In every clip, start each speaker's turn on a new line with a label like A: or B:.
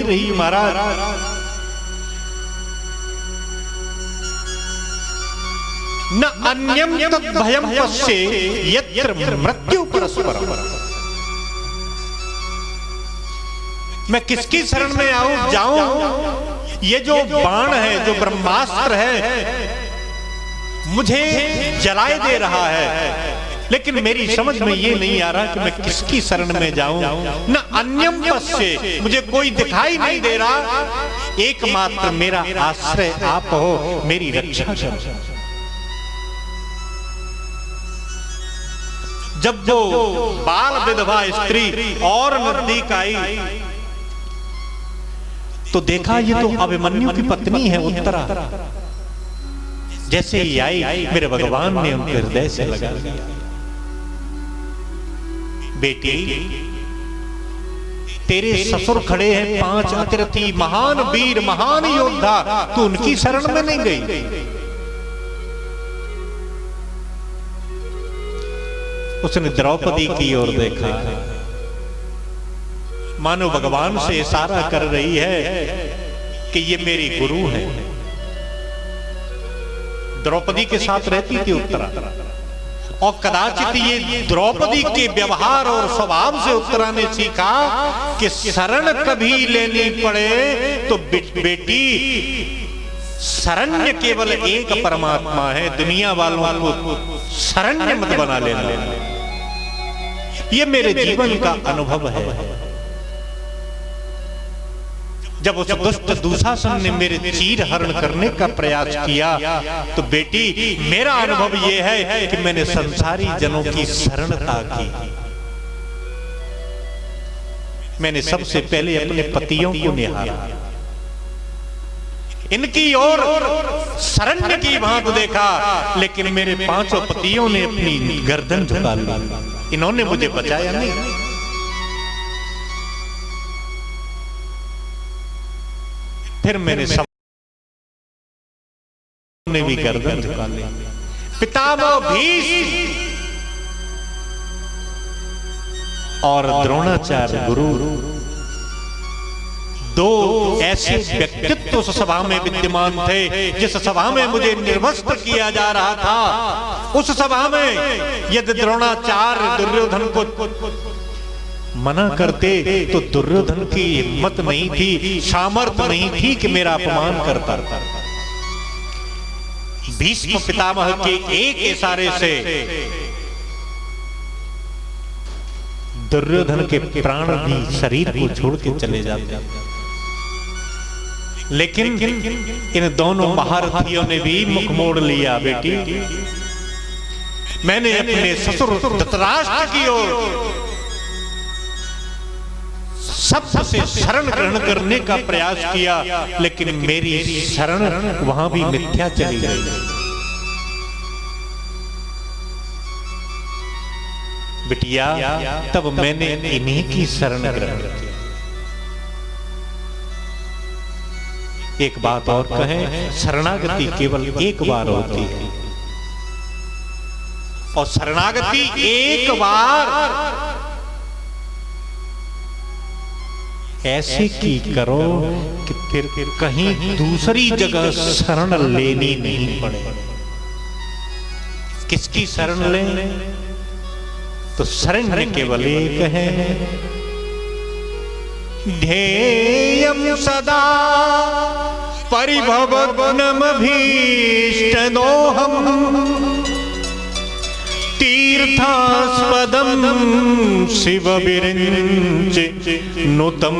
A: रही महाराज। न अन्यम तद्भयम पश्ये यत्र मृत्यु परस्परम। मैं किसकी शरण में जाऊं? ये जो बाण है, जो ब्रह्मास्त्र है, मुझे जलाए दे रहा है, लेकिन मेरी समझ में ये नहीं आ रहा कि मैं किसकी शरण में जाऊं। न अन्यम पश्ये, मुझे कोई दिखाई नहीं दे रहा, एकमात्र मेरा आश्रय आप हो, मेरी रक्षा करो। जब वो बाल विधवा स्त्री और नजदीक आई तो देखा ये तो अभिमन्यु की पत्नी है उत्तरा। जैसे ही आई मेरे भगवान ने उनके हृदय से लगा लिया। बेटी, तेरे ससुर खड़े हैं 5 अतिरथी, महान वीर, महान योद्धा, तू उनकी शरण में नहीं गई। उसने द्रौपदी की ओर देखा, मानो भगवान से इशारा कर रही है कि ये मेरी गुरु है। द्रौपदी के साथ रहती थी उत्तरा, और कदाचित ये द्रौपदी के व्यवहार और स्वभाव से उत्तरा ने सीखा कि शरण कभी लेनी पड़े तो बेटी, शरण्य केवल एक परमात्मा है, दुनिया वालों को शरण्य मत बना लेना। ये मेरे जीवन का अनुभव है। जब उस दुष्ट दुशासन ने मेरे चीर हरण करने का प्रयास किया तो बेटी, मेरा अनुभव यह है कि मैंने संसारी जनों की शरणता की। मैंने सबसे पहले अपने पतियों को निहारा, इनकी ओर शरण्य की भांत देखा, लेकिन मेरे 5 पतियों ने अपनी गर्दन झुका ली, इन्होंने मुझे बचाया नहीं। फिर मैंने सब ने भी गर्दन झुका ली। पितामह भीष्म और द्रोणाचार्य गुरु, 2 ऐसे व्यक्तित्व उस सभा में विद्यमान थे जिस सभा में मुझे निर्वस्त्र किया जा रहा था। उस सभा में यदि द्रोणाचार्य दुर्योधन को मना करते तो दुर्योधन की हिम्मत नहीं थी, सामर्थ्य नहीं थी कि मेरा अपमान करता। भीष्म पितामह के एक इशारे से दुर्योधन के प्राण भी शरीर को छोड़ के चले जाते। लेकिन इन दोनों महारथियों ने भी मुख मोड़ लिया। बेटी, मैंने अपने ससुर धृतराष्ट्र की ओर सबसे शरण ग्रहण करने का प्रयास किया, लेकिन मेरी शरण वहां भी मिथ्या चली गई। बिटिया, तब मैंने इन्हीं की शरण ग्रहण की। एक बात और कहें, शरणागति केवल एक बार होती है, और शरणागति एक बार ऐसे की करो कि फिर कहीं दूसरी जगह शरण लेनी नहीं पड़े। किसकी शरण लें? तो शरण केवल एक है, ध्येयं सदा परिभवग्नमभीष्टदोहम् तीर्थास्पदं शिवविरिञ्चिनुतं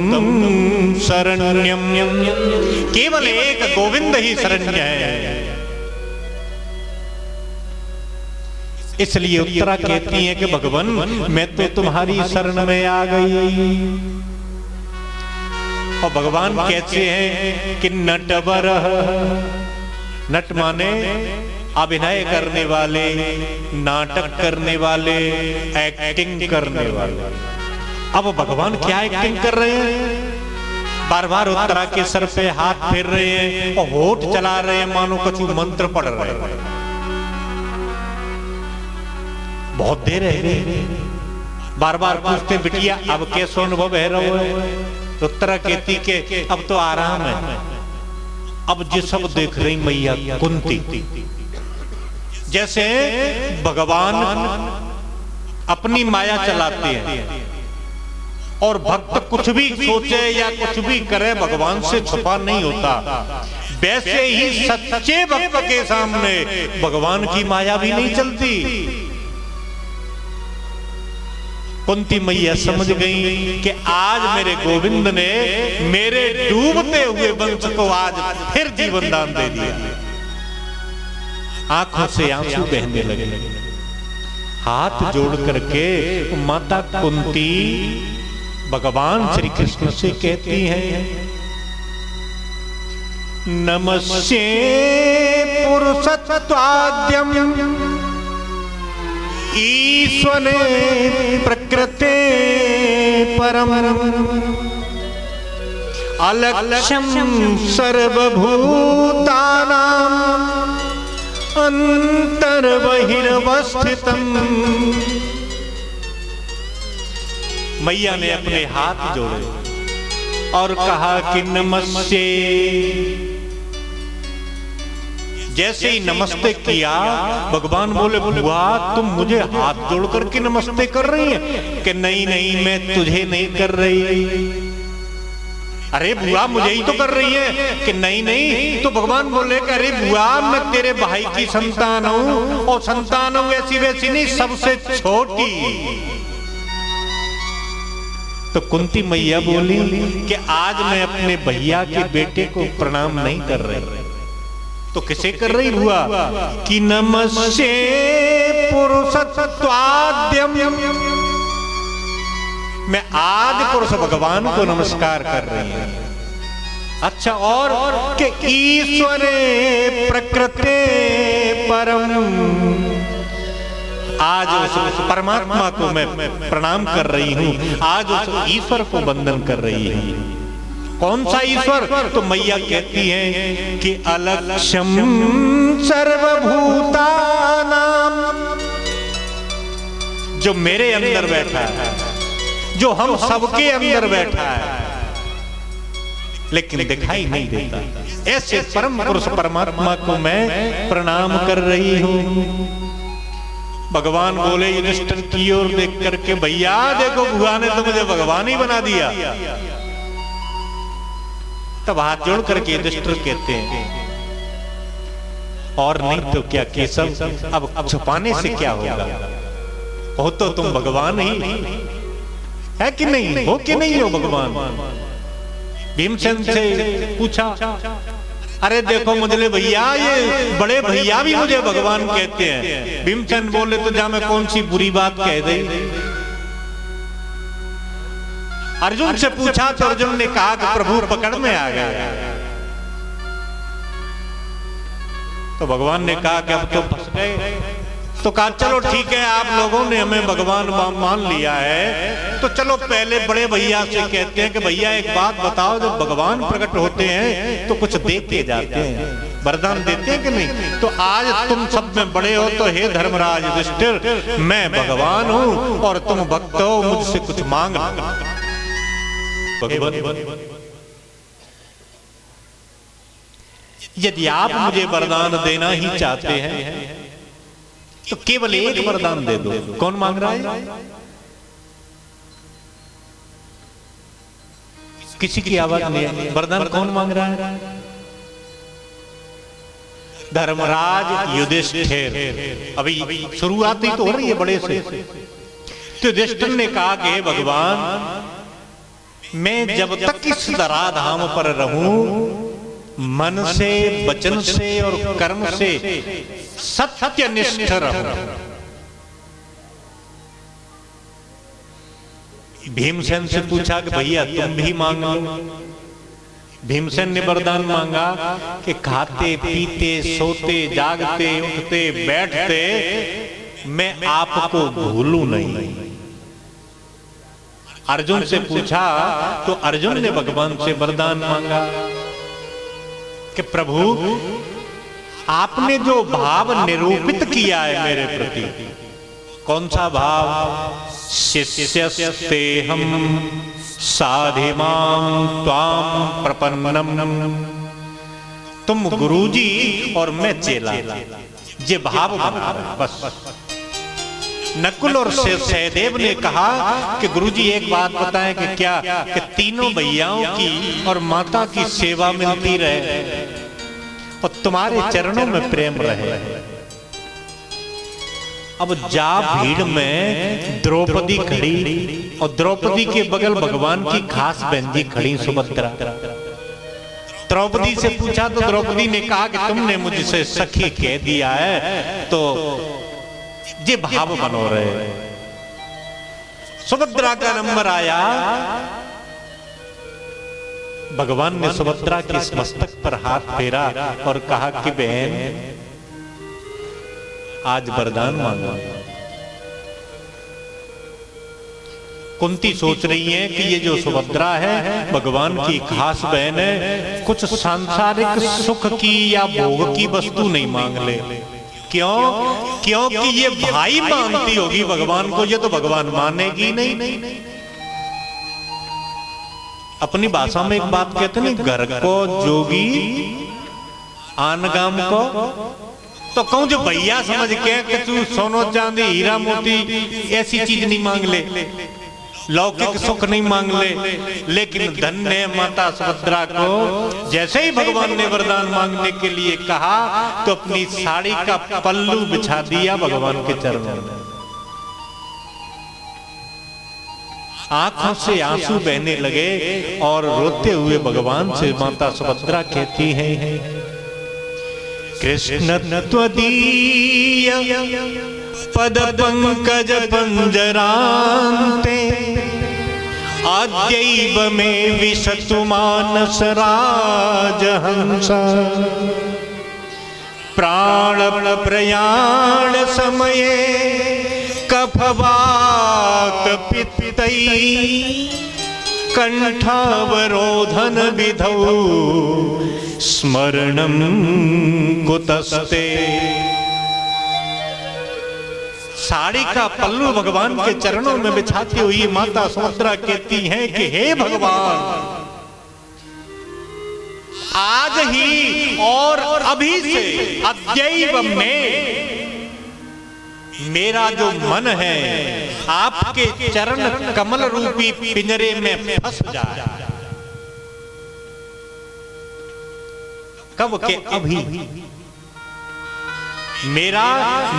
A: शरण्यं। केवल एक गोविंद ही शरण्य है। इसलिए उत्तरा कहती है कि भगवान, मैं तो तुम्हारी शरण में आ गई। और भगवान कहते हैं कि नटवर, नट माने अभिनय करने वाले, नाटक करने वाले, एक्टिंग करने वाले। अब भगवान क्या एक्टिंग कर रहे हैं? बार बार उत्तरा के सर पे हाथ फेर रहे हैं और होठ चला रहे हैं, मानो कुछ मंत्र पढ़ रहे हैं। बहुत देर है, बार बार पूछते, बिटिया अब कैसा अनुभव है रहो है? तो उत्तरा कहती कि अब तो आराम है। अब जो सब देख रही मैया कुंती, जैसे भगवान अपनी माया चलाते हैं और भक्त कुछ भी सोचे या कुछ भी करे भगवान से छुपा नहीं होता, वैसे ही सच्चे भक्त के सामने भगवान की माया भी नहीं चलती। कुंती मैया समझ गई कि आज मेरे गोविंद ने मेरे डूबते हुए वंश को आज फिर जीवन दान दे दिया। आंखों से आंसू बहने लगे। हाथ जोड़ करके माता कुंती भगवान श्री कृष्ण से कहती हैं, नमस्ते पुरुषत्वाद्यम ईश्वरे प्रकृते परम अलक्ष्यम सर्वभूतानां अंतर्बहिर्वस्थितम्। मैया ने अपने हाथ जोड़े और कहा कि नमस्ते। जैसे ही नमस्ते किया, भगवान बोले, बुआ तुम मुझे हाथ जोड़ करके नमस्ते कर रही है? कि नहीं नहीं, मैं तुझे नहीं कर रही। अरे बुआ मुझे ही तो कर रही है। कि नहीं नहीं। तो भगवान बोले कि अरे बुआ मैं तेरे भाई की संतान हूं, और संतान हूं ऐसी वैसी नहीं, सबसे छोटी। तो कुंती मैया बोली कि आज मैं अपने भैया के बेटे को प्रणाम नहीं कर रही। तो किसे कर रही बुआ? कि नमस्ते पुरुषत्वाद्यम, मैं आदि पुरुष भगवान को नमस्कार कर रही हूं। अच्छा, और कि ईश्वरे प्रकृते परम, आज उस परमात्मा को मैं प्रणाम कर रही हूं, आज उस ईश्वर को वंदन कर रही हूं। कौन सा ईश्वर? तो मैया कहती हैं कि अलक्ष्यम सर्वभूतानां, जो मेरे अंदर बैठा है, जो हम सबके अंदर बैठा है लेकिन दिखाई नहीं देता, ऐसे परम पुरुष परमात्मा को मैं प्रणाम कर रही हूं। भगवान बोले युधिष्ठिर की ओर देख करके, भैया देखो बुआ ने तो मुझे भगवान ही बना दिया। तब हाथ जोड़ करके युधिष्ठिर कहते हैं, और नहीं तो क्या केशव, अब छुपाने से क्या होगा? हो तो तुम भगवान ही है कि नहीं? हो कि नहीं हो भगवान? भीमसेन से पूछा, अरे देखो मुझे भैया, ये बड़े भैया भी मुझे भगवान कहते हैं। भीमसेन बोले, तो जा मैं कौन सी बुरी बात कह दी? अर्जुन से पूछा तो अर्जुन ने कहा कि प्रभु पकड़ में आ गया। तो भगवान ने कहा कि अब तो फंस गए। तो कहा चलो ठीक है, आप लोगों ने हमें भगवान मान लिया है, तो चलो पहले बड़े भैया से कहते हैं कि भैया एक बात बताओ, जब भगवान प्रकट होते हैं तो कुछ देते जाते हैं, वरदान देते हैं कि नहीं? तो आज तुम सब में बड़े हो, तो हे धर्मराज युधिष्ठिर, मैं भगवान हूं और तुम भक्त हो, मुझसे कुछ मांग लो। यदि आप मुझे वरदान देना ही चाहते हैं तो केवल एक वरदान दे दो। कौन मांग रहा है? किसी की आवाज नहीं है। वरदान कौन मांग रहा है? धर्मराज युधिष्ठिर। अभी शुरुआत ही तो हो रही है बड़े से। तो युधिष्ठिर ने कहा कि भगवान, मैं जब तक इस धराधाम पर रहूं, मन से, वचन से और कर्म से सत्यनिष्ठ रहूं। भीमसेन से पूछा कि भैया तुम भी मांगो। भीमसेन ने वरदान मांगा कि खाते पीते सोते जागते उठते बैठते मैं आपको भूलूं नहीं। अर्जुन से पूछा तो अर्जुन ने भगवान से वरदान मांगा कि प्रभु आपने जो भाव निरूपित किया है मेरे प्रति, कौन सा भाव? शिष्यस्तेहम् साधिमां त्वां प्रपन्नम, तुम गुरुजी और मैं चेला, ये भाव बना बस। नकुल और सहदेव ने कहा कि गुरुजी एक बात बताएं कि क्या कि तीनों भैयाओं की और माता की सेवा मिलती रहे और तुम्हारे चरणों में प्रेम रहे। अब जा भीड़ में द्रौपदी खड़ी और द्रौपदी के बगल भगवान की खास बहन जी खड़ी सुभद्रा। द्रौपदी से पूछा तो द्रौपदी ने कहा कि तुमने मुझसे सखी कह दिया है तो ये भाव बनो रहे। सुभद्रा का नंबर आया, भगवान ने सुभद्रा के इस मस्तक पर हाथ फेरा और कहा कि बहन आज वरदान मांगो। कुंती सोच रही है कि ये जो सुभद्रा है भगवान की खास बहन है, कुछ सांसारिक सुख की या भोग की वस्तु नहीं मांग ले। क्यों? क्योंकि ये भाई मानती होगी भगवान को, ये तो भगवान मानेगी नहीं। अपनी भाषा में एक बात कहते नहीं, घर को जोगी आन गाम को, तो कहूं जो भैया समझ के कि तू सोनो चांदी हीरा मोती ऐसी चीज नहीं मांग ले, लौकिक सुख नहीं मांग ले, लेकिन धन्य माता सुभद्रा को जैसे ही भगवान ने वरदान मांगने के लिए कहा तो अपनी साड़ी का पल्लू बिछा दिया भगवान के चरणों में। आंखों से आंसू बहने लगे और रोते हुए भगवान से माता सुभद्रा कहती है, कृष्ण त्वदीय पद पंकज पंजरान्ते आद्यैव मे विशतु मानस राजहंस, प्राण प्रयाण समये कफवात पित्तै कंठावरोधन विधौ स्मरणं कुतस्ते। साड़ी का पल्लू भगवान के चरणों में बिछाती हुई माता सुभद्रा कहती हैं कि हे भगवान, आज ही और अभी से अद्यैव में मेरा जो मन है आपके चरण कमल रूपी पिंजरे में फंस जाए। कब के? अभी। मेरा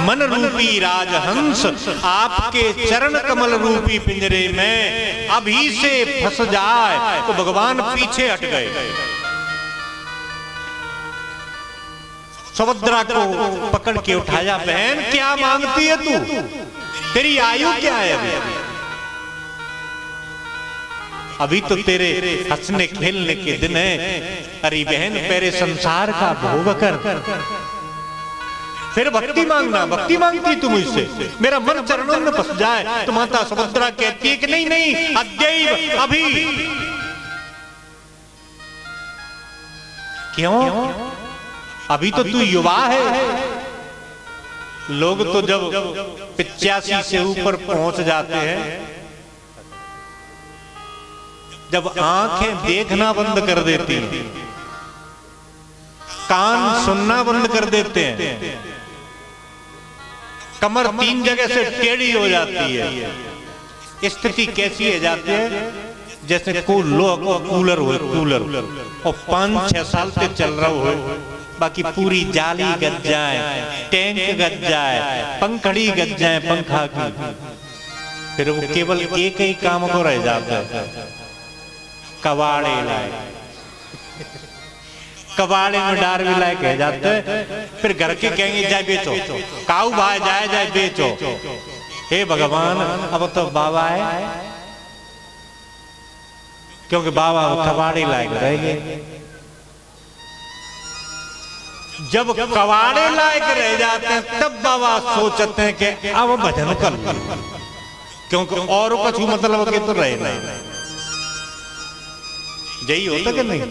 A: मन रूपी राजहंस आपके चरण कमल रूपी पिंजरे में अभी से फंस जाए। तो भगवान पीछे हट गए। सुभद्रा को पकड़ के उठाया, बहन क्या मांगती है तू? तेरी आयु क्या है? अभी तो तेरे हंसने खेलने के दिन है। अरे बहन पहले संसार का भोग कर, फिर भक्ति मांगना। भक्ति मांगती तू मुझसे, मेरा मन चरणों में फंस जाए। तो माता सुभद्रा कहती है कि नहीं नहीं, अद्यैव अभी। क्यों? अभी तो तू युवा है। लोग तो जब 85 से ऊपर पहुंच जाते हैं, जब आंखें देखना बंद कर देती हैं, कान सुनना बंद कर देते हैं, कमर 3 जगह से टेढ़ी हो जाती है। स्थिति कैसी हो जाती है? जैसे कोई कूलर हो, कूलर और 5-6 साल से चल रहा हो, बाकी पूरी जाली गज जाए, टैंक गज जाए, पंखड़ी गज जाए पंखा की, फिर वो केवल एक ही काम को रह जाता है, कबाड़े लाए। कबाड़े में डार भी लाए कह जाते हैं। फिर घर के कहेंगे जाए बेचो, काऊ भाई जाए बेचो। हे भगवान, अब तो बाबा है, क्योंकि बाबा कबाड़े लायक रहेंगे। जब कबाड़े लायक रह जाते हैं तब बाबा सोचते हैं कि अब भजन कर, क्योंकि और कुछ मतलब के तो रहे नहीं। यही होता कि नहीं?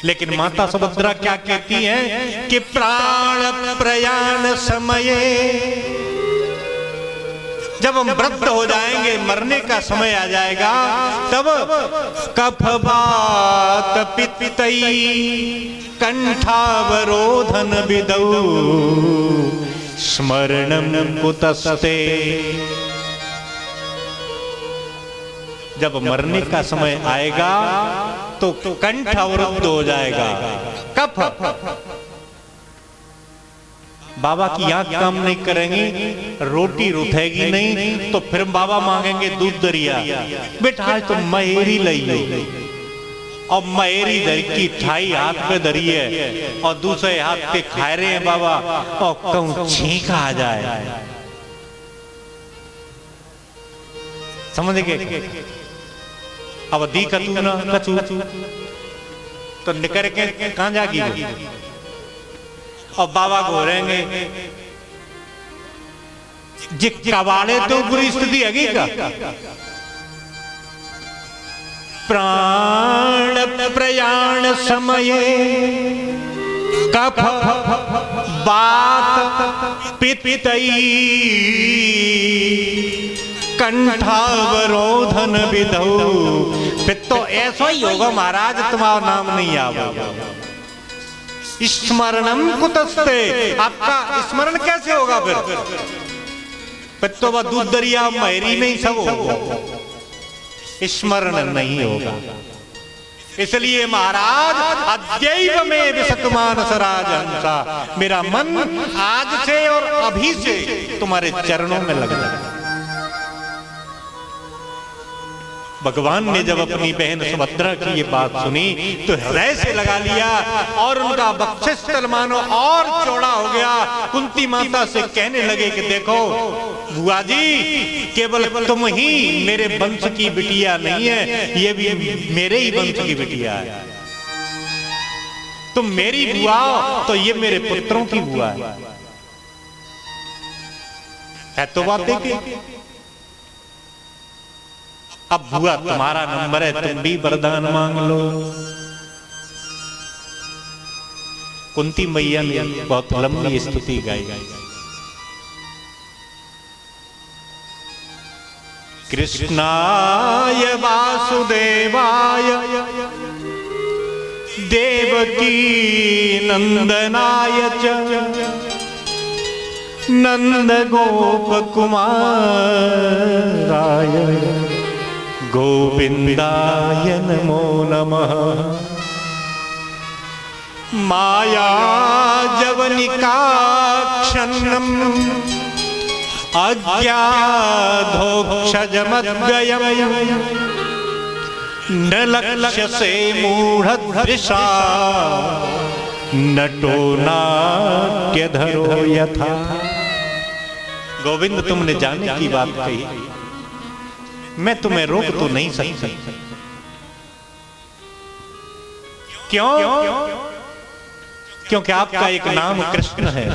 A: लेकिन माता सुभद्रा क्या कहती हैं कि प्राण प्रयाण समये जब हम वृद्ध हो जाएंगे, मरने का समय आ जाएगा, तब कफवात पित्तई कंठावरोधन विदौ स्मरणं कुतस्ते। जब मरने का समय आएगा तो कंठ अवरुद्ध हो जाएगा। कफ, बाबा की आंख काम नहीं करेंगी, रोटी रुठेगी नहीं, तो फिर बाबा मांगेंगे दूध दरिया। बेटा आज तो महेरी लई लो, और महेरी धर की ठाई हाथ पे धरी है और दूसरे हाथ पे खाए रहे हैं बाबा, और कहूं छींका आ जाए, समझ गए? अब दी कचू ना कचू तो निकर के कहां जागी, और बाबा को रहेंगे जी कबाड़े तो बुरी स्थिति है का। प्राण प्रयाण समये कफ बात पित्तई कंठावरोधन विधौ। फिर तो ऐसा ही होगा महाराज, तुम्हारा नाम नहीं आवेगा। स्मरणम कुतस्ते, आपका स्मरण कैसे होगा फिर तो वह दूध दरिया महेरी में ही सब होगा, स्मरण नहीं होगा। इसलिए महाराज अद्यैव में विशतमानस राजहंसा, मेरा मन आज से और अभी से तुम्हारे चरणों में लग जाए। भगवान ने जब अपनी बहन सुभद्रा की ये बात सुनी तो हृदय से लगा लिया, और उनका बक्षस्थल मानो और चौड़ा हो गया। कुंती माता से कहने लगे कि देखो बुआ जी, केवल तुम ही मेरे वंश की बिटिया नहीं है, ये भी मेरे ही वंश की बिटिया है। तुम मेरी बुआ तो ये मेरे पुत्रों की बुआ है तो बात देखिए। अब बुआ तुम्हारा नंबर है, तुम भी वरदान मांग लो। कुंती मैया ने बहुत लंबी स्तुति गाई। कृष्णाय वासुदेवाय देवकी नंदनाय च नंद गोप कुमाराय गोविंदाय नमो नमः। माया जवनिकाक्षन्नम अज्ञाधोक्षजमद्गयम् न लक्ष्यसे मूढ़दृशा नटो नाट्यधरो यथा। गोविंद, तुमने जाने की बात कही, मैं तुम्हें रोक तो नहीं सकती। क्यों? क्योंकि आपका एक नाम कृष्ण है,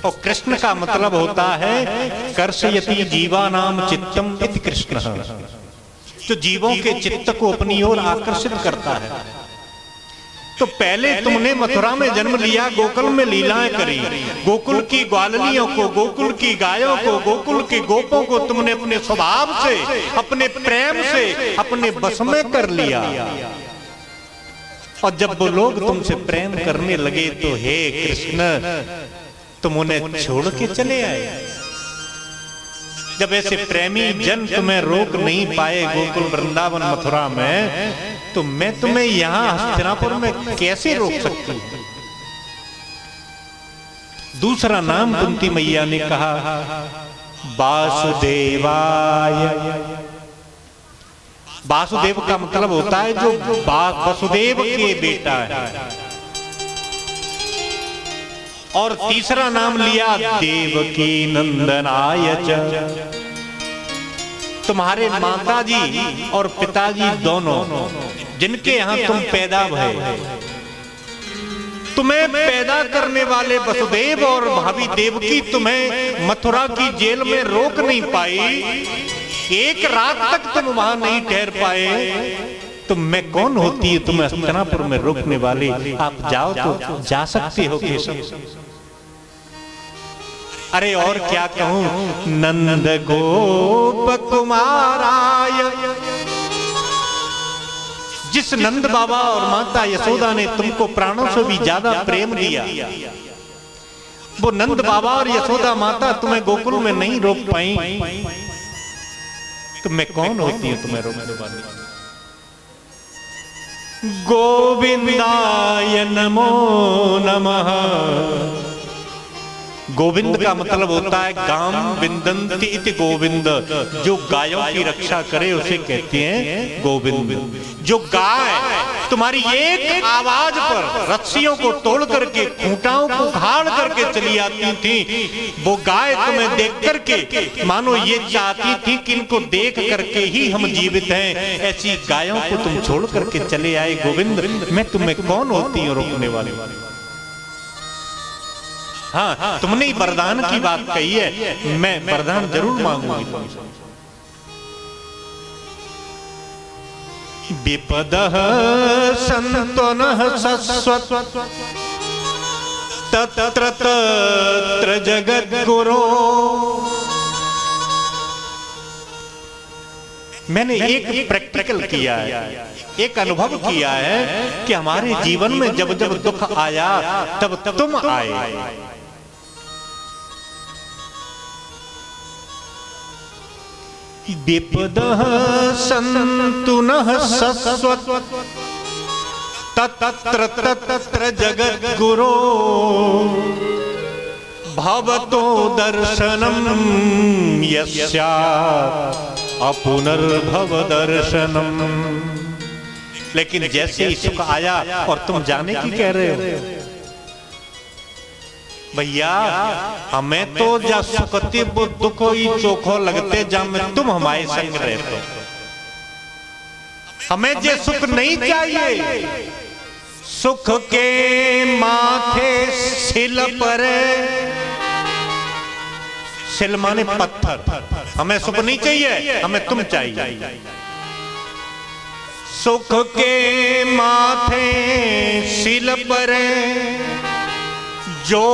A: और कृष्ण का मतलब होता है कर्षयति जीवानाम चित्तम इति कृष्ण, जो जीवों के चित्त को अपनी ओर आकर्षित करता है। तो पहले तुमने मथुरा में जन्म लिया, गोकुल में लीलाएं करी, गोकुल की ग्वालनियों को, गोकुल की गायों को, गोकुल की गोपों को तुमने अपने स्वभाव से, अपने प्रेम से अपने बस में कर लिया। और जब वो लोग तुमसे प्रेम करने लगे तो हे कृष्ण, तुम उन्हें छोड़ के चले आए। जब ऐसे प्रेमी जन तुम्हें रोक नहीं पाए गोकुल वृंदावन मथुरा में, तो मैं तुम्हें यहां हस्तिनापुर में कैसे रोक सकती हूं? दूसरा नाम कुंती मैया ने कहा वासुदेवाय। वासुदेव का मतलब होता है जो वसुदेव के बेटा है। और तीसरा नाम लिया देवकी नंदनाय च। तुम्हारे माताजी और पिताजी दोनों, जिनके यहां तुम पैदा भये, तुम्हें पैदा करने वाले वसुदेव और भाभी देवकी तुम्हें मथुरा की जेल में रोक नहीं पाई, एक रात तक तुम वहां नहीं ठहर पाए, तो मैं कौन होती है तुम्हें हस्तिनापुर में रोकने वाली? आप जाओ तो जा सकते हो केशव। अरे और क्या कहूं, नंद गोप कुमाराय, जिस नंद बाबा और माता यशोदा ने तुमको प्राणों से भी ज्यादा प्रेम दिया, वो नंद बाबा और यशोदा माता तुम्हें गोकुल में नहीं रोक पाई, तो मैं कौन होती हूं तुम्हें रोकने वाली। गोविंदाय नमो नमः। गोविंद का मतलब होता है गाम विंदन्ति इति गोविंद, जो गायों की रक्षा करे उसे कहते हैं गोविंद। जो गाय तुम्हारी एक आवाज पर रस्सियों को तोड़ करके खूंटाओं को उखाड़ करके चली आती थी, वो गाय तुम्हें देख करके मानो ये चाहती थी कि इनको देख करके ही हम जीवित हैं, ऐसी गायों को तुम छोड़ करके चले आए गोविंद। मैं तुम्हें कौन होती हूँ रोकने वाली। हाँ, तुमने ही वरदान की बात कही है, मैं वरदान जरूर मांगूंगी तुमसे। विपदः सन्तनः शश्वत् तत्र तत्र जगद्गुरो। मैंने एक प्रैक्टिकल किया है, एक अनुभव किया है कि हमारे जीवन में जब जब दुख आया तब तुम आए। विपदः सन्तु नः शश्वत् तत्र तत्र जगद्गुरो भवतो दर्शनम् यस्यात् अपुनर्भव दर्शनम्। लेकिन जैसे ही सुख आया और तुम जाने की कह रहे हो, भैया हमें तो जा सुखती दुख ही चोखो लगते जा में तुम हमारे संग रहते हो। हमें जे सुख नहीं चाहिए, सुख के माथे सिल पर, सिल माने पत्थर, हमें सुख नहीं चाहिए, हमें तुम चाहिए। सुख के माथे सिल पर जो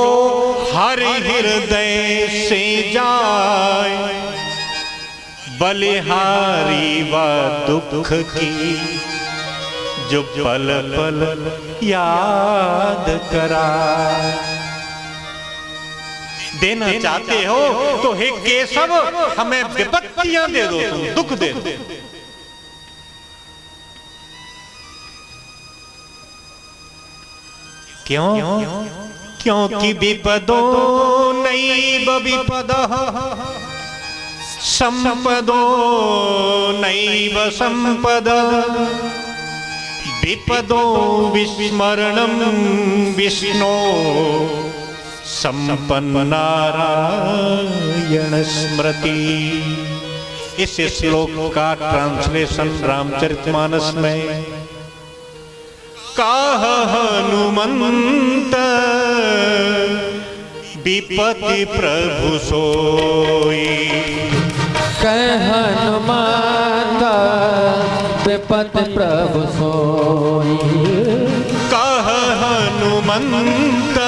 A: हर हृदय से जाए, बलिहारी व दुख की जो पल पल याद करा। देना चाहते हो तो हे केशव हमें विपत्तियां दे दो, तुम दुख दे दो। क्यों? क्योंकि विपदो नैव विपदः संपदो नैव संपदः विपदो विस्मरणं विष्णो संपन्नारायण स्मृति। इस श्लोक का ट्रांसलेशन रामचरितमानस में कह हनुमंत विपत्ति प्रभु सोई।
B: कह हनुमंत विपत्ति प्रभु सोई।
A: कह हनुमंत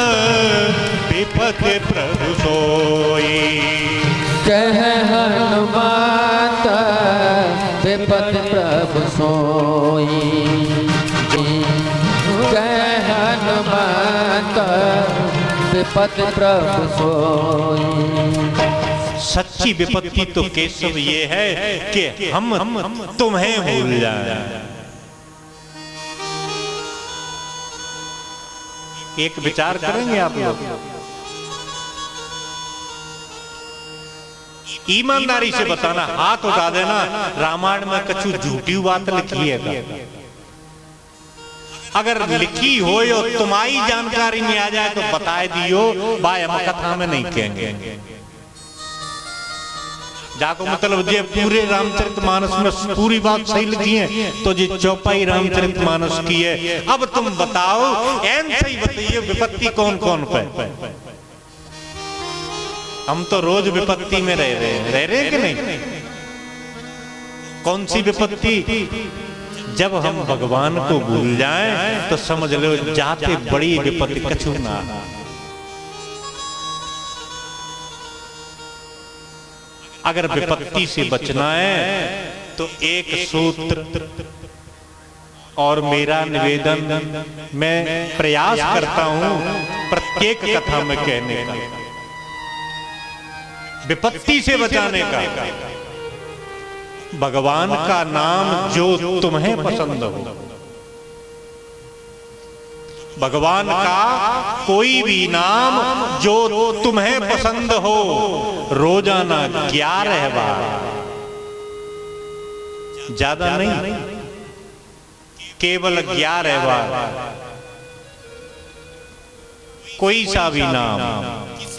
A: विपत्ति प्रभु सोई।
B: कह हनुमंत विपत्ति प्रभु सोई। कह हनुमंत विपत्ति प्रभु सोई।
A: सच्ची विपत्ति तो केशव ये है कि हम तुम्हें भूल जाएं। एक विचार करेंगे आप लोग, ईमानदारी से बताना, हाथ उठा देना, रामायण में कछु झूठी बात लिखी है? अगर लिखी हो यो तुम्हारी जानकारी में आ जाए तो बताए दियो, भाई हम कथा में नहीं कहेंगे। जाको मतलब जे पूरे रामचरितमानस में पूरी बात सही लिखी है तो जी चौपाई रामचरितमानस की है। अब तुम बताओ, एन सही बताइए विपत्ति कौन कौन पे? हम तो रोज विपत्ति में रह रहे हैं कि नहीं? कौन सी विपत्ति? जब हम भगवान को भूल जाएं तो समझ लो जाते बड़ी विपत्ति कछु ना। अगर विपत्ति से बचना है तो एक सूत्र और मेरा निवेदन मैं प्रयास करता हूं प्रत्येक कथा में कहने का, विपत्ति से बचाने का। भगवान का नाम जो तुम्हें पसंद हो, भगवान का कोई भी नाम जो तुम्हें पसंद हो, रोजाना 11 बार, ज्यादा नहीं, केवल 11 बार कोई सा भी नाम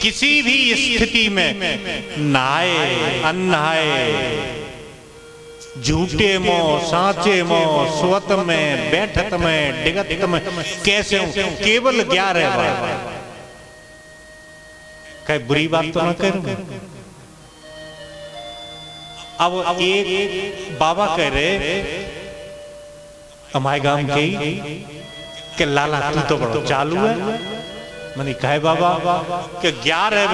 A: किसी भी स्थिति में, नहाए अनहाए, झूठे मोह साचे मोह, स्वत में बैठत में डिगत में, कैसे हूं, केवल 11 बार। कहीं बुरी बात तो ना करूं। अब एक बाबा कह रहे हमारे गांव के लाला तू तो बड़ा चालू है। मैंने कहा बाबा कि 11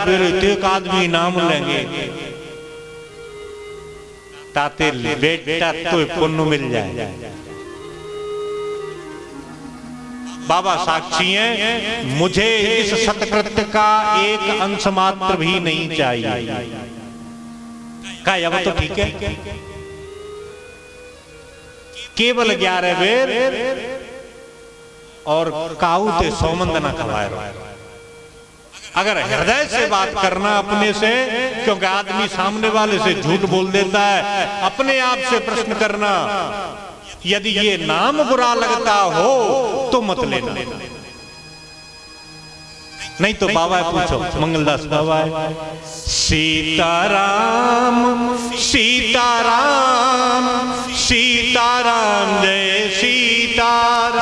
A: फिर एक आदमी नाम लेंगे ताते बेटा तो पुण्य मिल जाए। बाबा साक्षी हैं, मुझे इस सत्कृत्य का एक अंश मात्र भी नहीं चाहिए। कहा अब तो ठीक है, केवल 11 बेर और काऊ ते सोमंद ना खवाए। अगर हृदय से बात करना अपने से, क्योंकि आदमी सामने वाले से झूठ बोल देता है, अपने आप से प्रश्न करना, यदि ये नाम बुरा लगता हो तो मत लेना। नहीं तो बाबा पूछो, मंगलदास बाबा है, सीताराम सीताराम सीताराम जय सीताराम,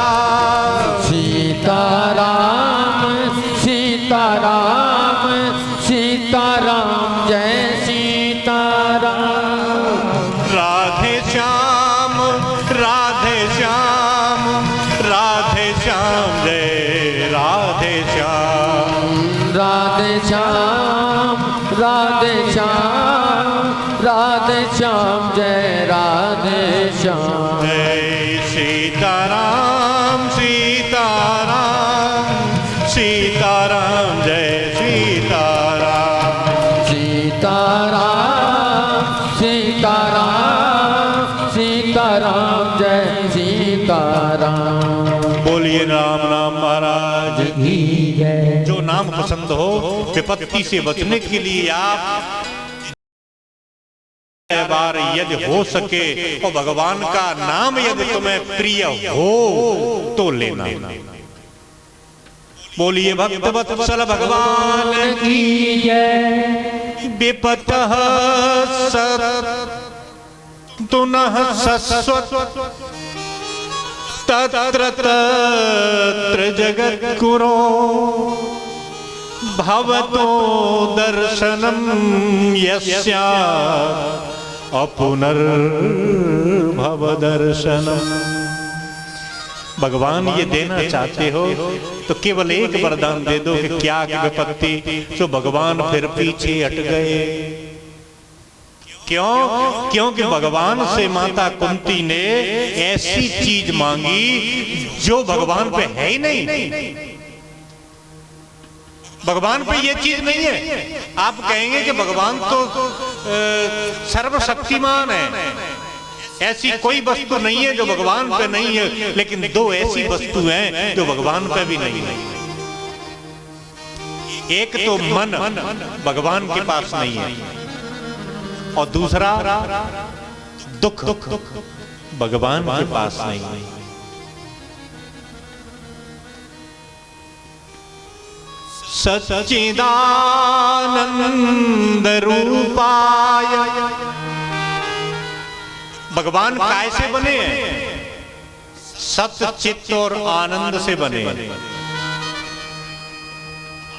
B: सीताराम सीताराम सीताराम जय सीताराम,
A: राधे श्याम राधे श्याम राधे श्याम जय राधे श्याम,
B: राधे श्याम राधे श्याम राधे श्याम जय राधे श्याम,
A: जय सीताराम सीताराम सीताराम जय सीताराम,
B: सीताराम सीताराम सीताराम जय सीताराम।
A: बोलिए राम नाम महाराज
B: की जय।
A: जो नाम पसंद हो, विपत्ति से बचने के लिए आप बार यदि हो सके और भगवान का नाम यदि तुम्हें प्रिय हो तो लेना। बोलिए भक्त वत्सल भगवान
B: की जय।
A: विपतः तुनः सस्वत तत्र तत्र जगद्गुरो भवतो दर्शनम यस्या अपुनर्भव दर्शनम। भगवान ये देना चाहते हो तो केवल एक वरदान दे दो कि क्या की विपत्ति, तो भगवान फिर पीछे हट गए। क्यों? क्योंकि भगवान से माता कुंती ने ऐसी चीज मांगी जो भगवान पे है ही नहीं। भगवान पे ये चीज नहीं है। आप कहेंगे कि भगवान तो सर्वशक्तिमान है, ऐसी कोई वस्तु नहीं है जो भगवान पे नहीं है, लेकिन दो ऐसी वस्तु हैं जो भगवान पे भी नहीं है। एक तो मन भगवान के पास नहीं है, और दूसरा दुख भगवान के पास नहीं है। सच्चिदानंद रूपाय, भगवान काय से बने हैं? सत्य चित्त और आनंद से बने हैं।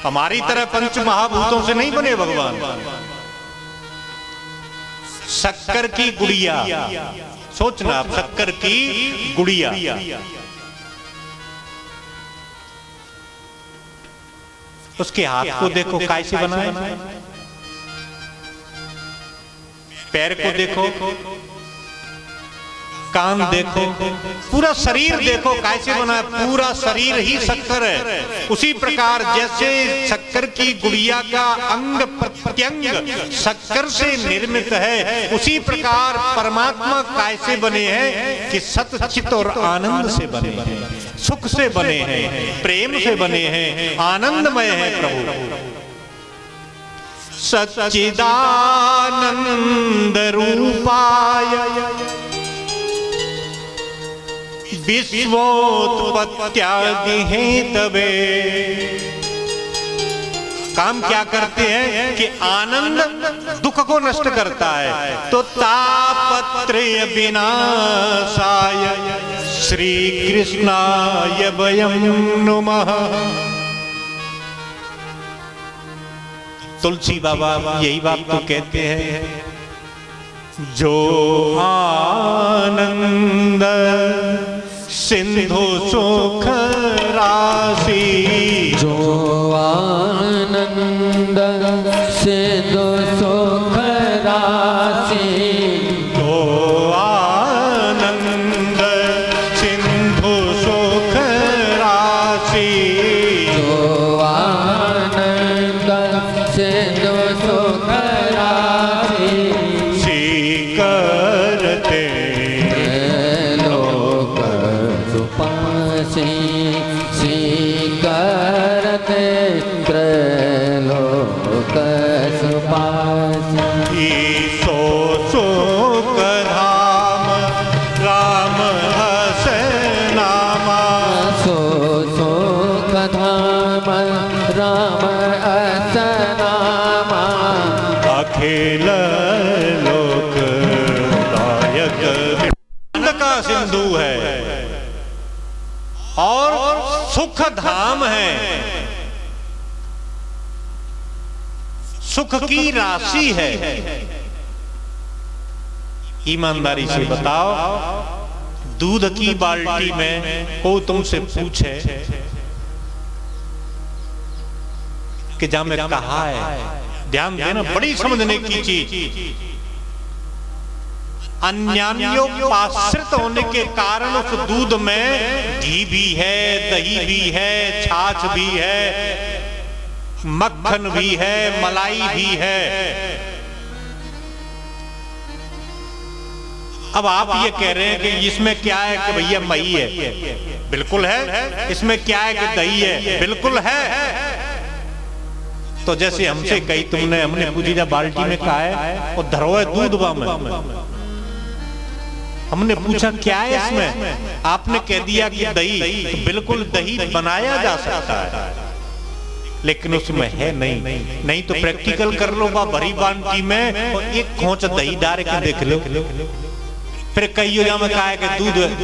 A: हमारी तरह पंच महाभूतों से नहीं बने भगवान। शक्कर की गुड़िया, सोचना आप, शक्कर की गुड़िया उसके हाथ को देखो काय से बना है? पैर को देखो, कान देखो, पूरा शरीर देखो कैसे बना है, पूरा शरीर ही शक्कर है। उसी प्रकार जैसे शक्कर की गुड़िया का अंग प्रत्यंग शक्कर से निर्मित है, उसी प्रकार परमात्मा कैसे बने हैं कि सत चित और आनंद से बने हैं, सुख से बने हैं, प्रेम से बने हैं, आनंदमय है प्रभु। सच्चिदानंद रूपाय विश्वोत्पत्त्यादि हेतवे। काम क्या करते हैं कि आनंद दुख को नष्ट करता है, तो तापत्रय विनाशाय श्री कृष्णाय वयं नुमः। तुलसी बाबा यही बात तो कहते हैं, जो आनंद सिंधु सुख राशि,
B: जो आनंद सिंधु सुख राशि,
A: जो आनंद सिंधु सुख राशि,
B: जो आनंद सिंधु सुख राशि,
A: करते
B: लोक सुपासी, करते त्रैलोक सुपासी।
A: सो सुख धाम राम हस नामा,
B: सो सुख धाम राम हस नामा,
A: अखिल लोक दायक आनंद का सिंधु है और सुख धाम है, सुख की राशि है। ईमानदारी से बताओ, दूध की बाल्टी में कोई तुमसे पूछे कि जा मैं कहा है, ध्यान देना, बड़ी समझने की चीज। अन्यान्योपाश्रित होने के कारण उस दूध में घी भी है, दही भी है, छाछ भी है, मक्खन भी है, मलाई भी है। अब आप ये कह रहे हैं कि इसमें क्या है कि भैया मई है, बिल्कुल है। इसमें क्या है कि दही है, बिल्कुल है। तो जैसे हमसे कही तुमने, हमने पूछी जा बाल्टी में क्या है, और धरो है दूध बा में। हमने पूछा क्या है इसमें, आपने कह दिया कि दही। तो बिल्कुल दही बनाया जा सकता है, लेकिन उसमें है नहीं तो प्रैक्टिकल कर लो बा भरी बाल्टी में और एक खोंच दही डाल के देख लो, फिर कहियो जा में कहा है कि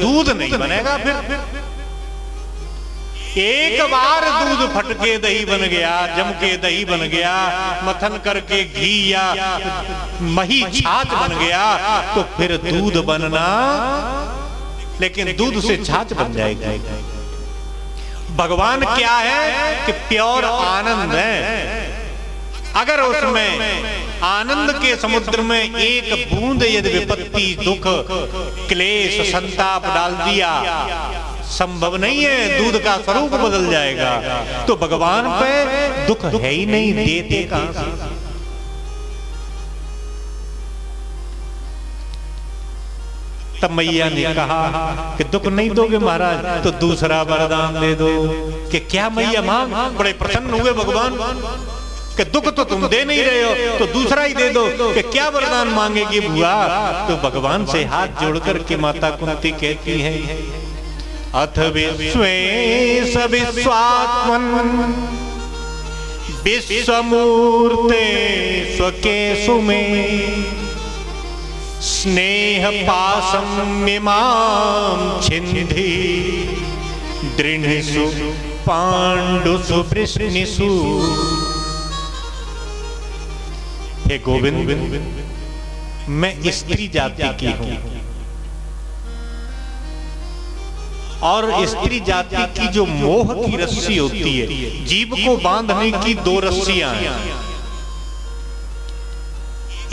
A: दूध नहीं बनेगा। फिर एक बार दूध फटके दही बन गया, जम के दही बन गया, मथन करके घी या मही छाछ बन गया, तो फिर दूध बनना, लेकिन दूध से छाछ बन जाएगी। भगवान क्या है कि प्योर आनंद है। अगर उसमें आनंद के समुद्र में एक बूंद यदि विपत्ति, दुख, क्लेश, संताप डाल दिया, संभव नहीं है, दूध का स्वरूप बदल जाएगा। तो भगवान पे दुख है ही नहीं, देते कहां से। तब मैया ने कहा कि दुख नहीं दोगे महाराज तो दूसरा वरदान दे दो। कि क्या मैया मांग? बड़े प्रसन्न हुए भगवान कि दुख तो तुम दे नहीं रहे हो, तो दूसरा ही दे दो। कि क्या वरदान मांगेगी बुआ? तो भगवान से हाथ जोड़कर के माता कुंती कहती है, अथ विश्वेश विश्वात्मन विश्वमूर्ते स्वकेशु में स्नेह पाशम इमाम छिंधि दृढ़सु पांडुसु वृष्णिसु। हे गोविंद, मैं स्त्री जाति की हूं और स्त्री जाति की जो मोह की रस्सी होती है, जीव को बांधने की दो रस्सियां हैं।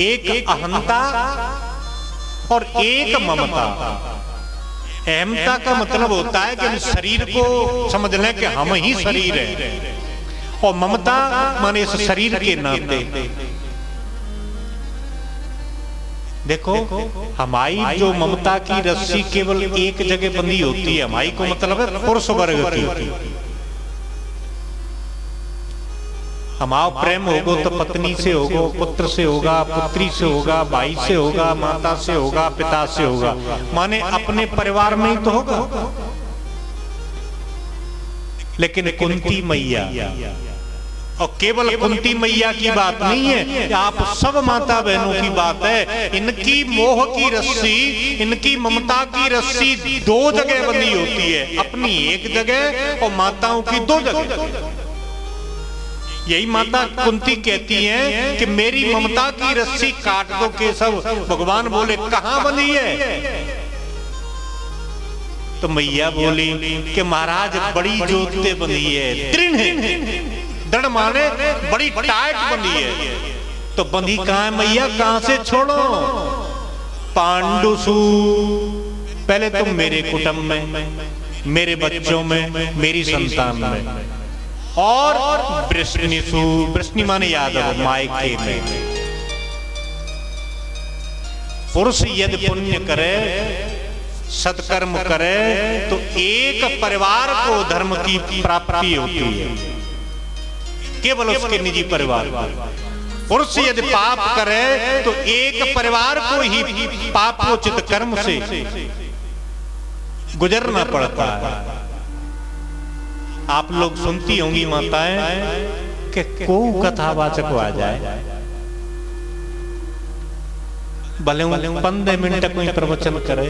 A: एक अहंता और एक ममता। अहमता का मतलब होता है कि हम शरीर को समझ लें कि हम ही शरीर है, और ममता माने इस शरीर के नाते। देखो हमारी जो ममता की रस्सी केवल एक जगह बंधी होती है, हमारी को मतलब है पुरुष वर्ग की। हमारा प्रेम होगा तो पत्नी से होगा, पुत्र से होगा, पुत्री से होगा, भाई से होगा, माता से होगा, पिता से होगा, माने अपने परिवार में ही तो होगा। लेकिन कुंती मैया, और केवल कुंती मैया की बात नहीं है, आप सब माता बहनों की बात है। इनकी मोह की रस्सी, इनकी ममता की रस्सी दो जगह बंधी होती है, अपनी एक जगह और माताओं की दो जगह। यही माता कुंती कहती हैं कि मेरी ममता की रस्सी काट दो केशव। भगवान बोले कहां बंधी है? तो मैया बोली कि महाराज बड़ी जोत से बंधी है, दृढ़ है। दृढ़ माने बड़ी टाइट बंधी है। तो बंधी कहां है मैया, कहां से छोड़ो? पांडुसु, पहले तुम मेरे कुटुंब में, मेरे बच्चों में, मेरी संतान में, और वृष्णिसु, वृष्णि माने यादव, मायके में। पुरुष यदि पुण्य करे, सत्कर्म करे, तो एक परिवार को धर्म की प्राप्ति होती है, केवल उसके निजी परिवार। पुरुष यदि पाप करे तो एक परिवार को ही पापोचित कर्म से गुजरना पड़ता है। आप लोग सुनती होंगी माताएं कि को कथावाचक आ जाए, भले 15 मिनट कोई प्रवचन करे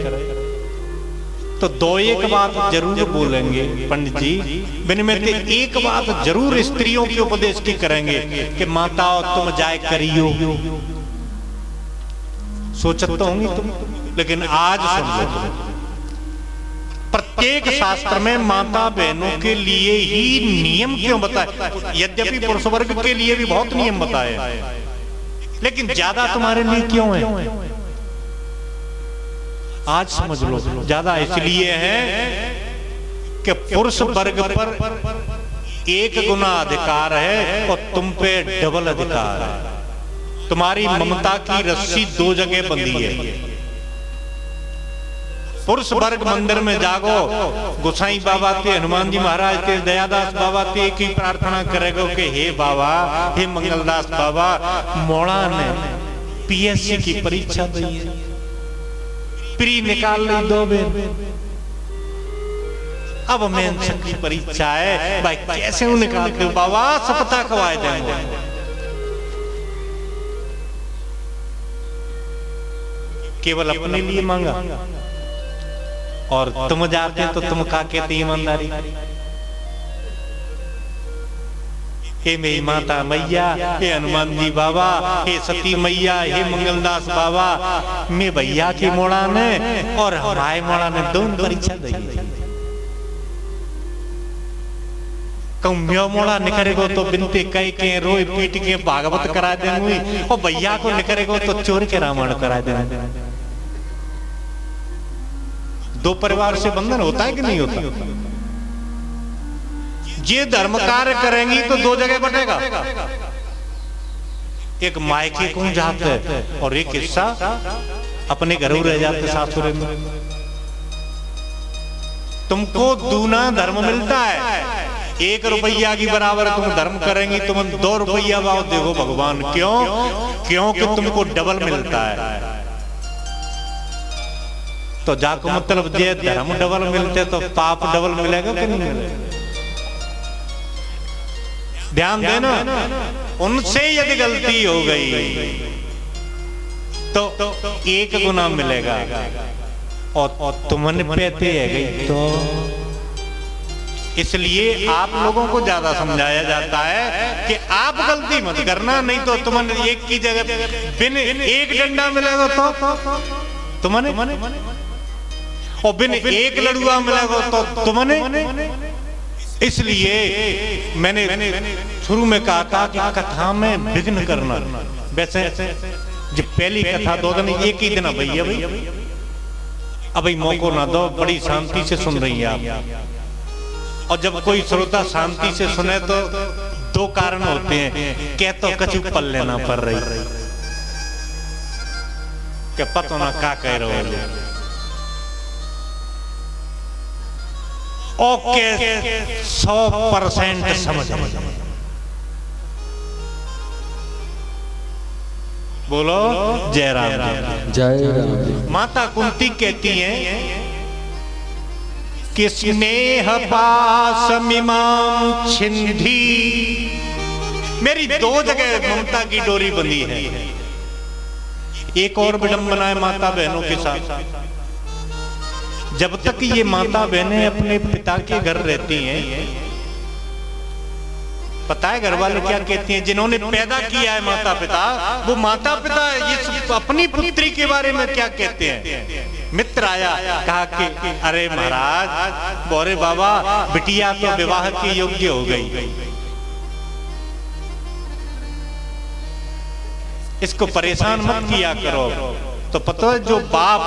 A: तो दो एक बात जरूर बोलेंगे पंडित जी, बिन में एक बात जरूर स्त्रियों के उपदेश की करेंगे कि माताओं तुम जाए करियो। सोचत तो होंगी तुम, लेकिन आज सुन लो तुम, प्रत्येक शास्त्र में माता बहनों के लिए ही नियम क्यों बताए? यद्यपि पुरुष वर्ग के लिए भी बहुत नियम बताए, लेकिन ज्यादा तुम्हारे लिए क्यों है? आज समझ लो, ज्यादा इसलिए है कि पुरुष वर्ग पर 1 गुना अधिकार है और तुम पे डबल अधिकार है। तुम्हारी ममता की रस्सी 2 जगह बंधी है। पुरुष वर्ग मंदिर में जागो, गोसाई बाबा थे, हनुमान जी महाराज थे, दयादास बाबा थे, एक ही प्रार्थना करेगो कि हे बाबा, हे मंगलदास बाबा, मोड़ा ने पीएससी की परीक्षा दी है, प्री निकाल ली 2 बेर, अब मेन की परीक्षा है, भाई कैसे हूं निकालते हो बाबा, सपता कवाए देंगे। केवल अपने लिए मांगा, और तुम जाते तो तुम क्या कहते ईमानदारी? हे मेरी माता मैया, हे हनुमान जी बाबा, हे सती मैया, हे मंगलदास बाबा, मैं भैया की मोड़ा ने और हमारे मोड़ा ने दोनों परीक्षा दी। कहूं म्यो मोड़ा निकरेगो तो बिनते कई के रोई पीट के भागवत करा देंगे, और भैया को निकरेगो तो चोर के रामायण करा देंगे। 2 परिवार से बंधन होता है कि नहीं होता? ये धर्म कार्य करेंगी तो 2 जगह बटेगा, एक मायके को जाते और एक हिस्सा अपने घरों रह जाते सासुरे में। तुमको दूना धर्म मिलता है। 1 रुपया की बराबर तुम धर्म करेंगी, तुम 2 रुपया भाव देखो भगवान, क्यों? क्योंकि तुमको डबल मिलता है। तो जाको मतलब जे धर्म डबल मिलते तो पाप डबल मिलेगा कि नहीं मिलेगा? ध्यान देना, उनसे यदि गलती हो गई तो 1 गुना मिलेगा, और तुमने पेते है गई तो। इसलिए आप लोगों को ज्यादा समझाया जाता है कि आप गलती मत करना, नहीं तो तुमने 1 की जगह बिन 1 डंडा मिलेगा तो तुमने, और बिन 1 लड़ुआ मिलेगा तो तुमने। इसलिए मैंने शुरू में कहा था कि कथा में विघ्न करना, वैसे जो पहली कथा दो दिन एक ही दिन भैया भाई अब मौको ना दो, बड़ी शांति से सुन रही है आप। और जब कोई श्रोता शांति से सुने तो दो कारण होते हैं, क्या तो कछु पल लेना पड़ रही, क्या पता ना क्या कह रहे हो, ओके 100% समझ। बोलो जय राम।
B: जय राम।
A: माता कुंती कहती हैं कि स्नेह पासमिमां छिंधी, मेरी दो जगह ममता की डोरी बंधी है। एक और विडंबना है माता बहनों के साथ, जब तक ये माता बहनें अपने पिता के घर रहती हैं, पता है घर वाले क्या कहती हैं, जिन्होंने पैदा किया है माता पिता, वो माता पिता इस अपनी पुत्री के बारे में क्या कहते हैं। मित्र आया, कहा कि अरे महाराज बोरे बाबा बिटिया तो विवाह के योग्य हो गई, इसको परेशान मत किया करो। तो पता है जो बाप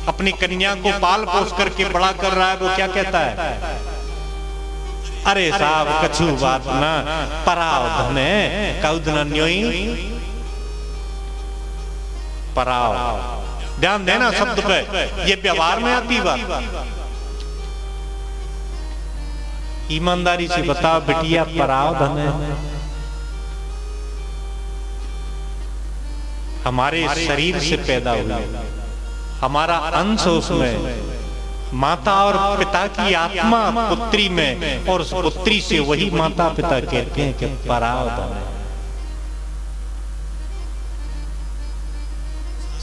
A: अपनी कन्या को पाल पोस करके बड़ा कर रहा है वो क्या कहता है, अरे साहब कछु बात ना पराव धने कौदना न्योई पराव। ध्यान देना शब्द पे, ये व्यवहार में आती बात। ईमानदारी से बताओ बिटिया पराव धने, हमारे शरीर से पैदा हुई, हमारा अंश उसमें, माता और पिता की आत्मा पुत्री में, और उस पुत्री से वही माता पिता कहते हैं कि पराव धन।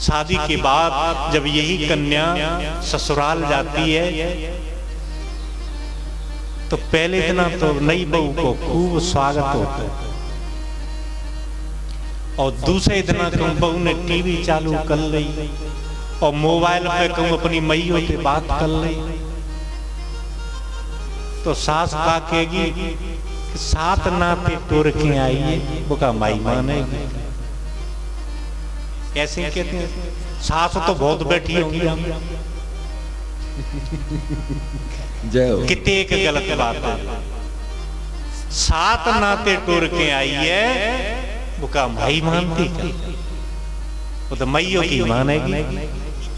A: शादी के बाद जब यही कन्या ससुराल जाती है तो पहले दिन तो नई बहू को खूब स्वागत होता है, और दूसरे दिन बहू ने टीवी चालू कर ली और मोबाइल पे कहूं अपनी मैयों से बात कर ले, तो सास का कहेगी सात नाते तोड़ के आई है, वो का माई मानेगी। ऐसे कहते हैं, सास तो बहुत बैठी होंगी हम, कितने एक गलत बात है। सात नाते तोड़ के आई है, वो का माई मानती है, वो तो मैयों की मानेगी।